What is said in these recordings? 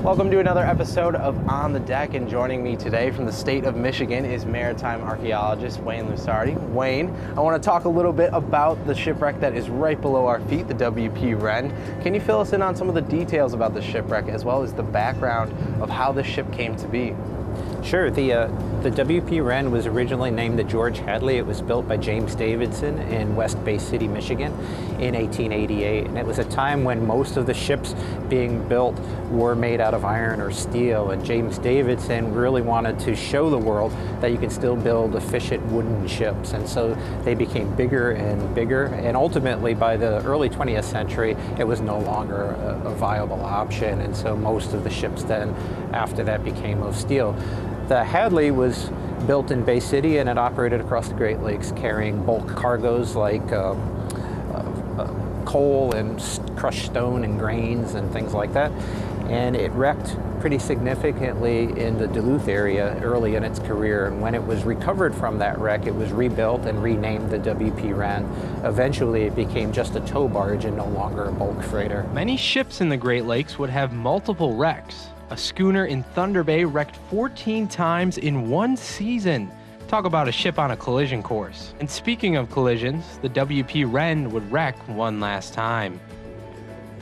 Welcome to another episode of On the Deck, and joining me today from the state of Michigan is maritime archaeologist Wayne Lusardi. Wayne, I want to talk a little bit about the shipwreck that is right below our feet, the WP Rend. Can you fill us in on some of the details about the shipwreck as well as the background of how the ship came to be? Sure. The WP Rend was originally named the George Hadley. It was built by James Davidson in West Bay City, Michigan in 1888. And it was a time when most of the ships being built were made out of iron or steel. And James Davidson really wanted to show the world that you can still build efficient wooden ships. And so they became bigger and bigger. And ultimately, by the early 20th century, it was no longer a viable option. And so most of the ships then after that became of steel. The Hadley was built in Bay City and it operated across the Great Lakes carrying bulk cargoes like coal and crushed stone and grains and things like that. And it wrecked pretty significantly in the Duluth area early in its career. And when it was recovered from that wreck, it was rebuilt and renamed the WP Rend. Eventually, it became just a tow barge and no longer a bulk freighter. Many ships in the Great Lakes would have multiple wrecks. A schooner in Thunder Bay wrecked 14 times in one season. Talk about a ship on a collision course. And speaking of collisions, the WP Rend would wreck one last time.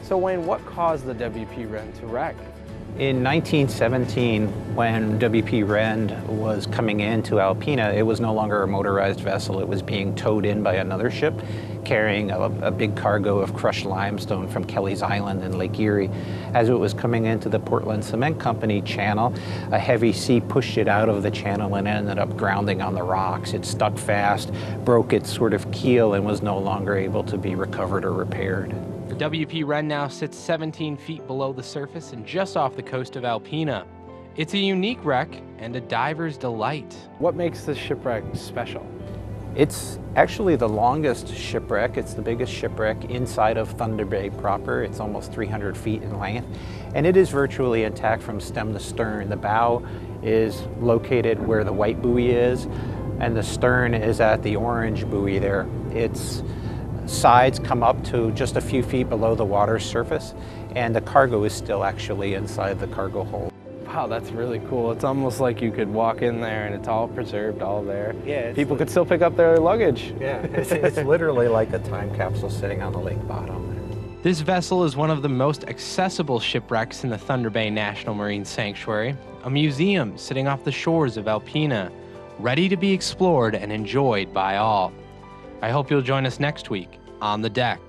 So Wayne, what caused the WP Rend to wreck? In 1917, when WP Rend was coming into Alpena, it was no longer a motorized vessel. It was being towed in by another ship carrying a big cargo of crushed limestone from Kelly's Island in Lake Erie. As it was coming into the Portland Cement Company channel, a heavy sea pushed it out of the channel and ended up grounding on the rocks. It stuck fast, broke its sort of keel, and was no longer able to be recovered or repaired. The WP Rend now sits 17 feet below the surface and just off the coast of Alpena. It's a unique wreck and a diver's delight. What makes this shipwreck special? It's actually the longest shipwreck. It's the biggest shipwreck inside of Thunder Bay proper. It's almost 300 feet in length, and it is virtually intact from stem to stern. The bow is located where the white buoy is, and the stern is at the orange buoy there. Its sides come up to just a few feet below the water surface, and the cargo is still actually inside the cargo hold. Wow, that's really cool. It's almost like you could walk in there and it's all preserved, all there. Yeah, people could still pick up their luggage. Yeah, it's literally like a time capsule sitting on the lake bottom. This vessel is one of the most accessible shipwrecks in the Thunder Bay National Marine Sanctuary, a museum sitting off the shores of Alpena, ready to be explored and enjoyed by all. I hope you'll join us next week on the deck.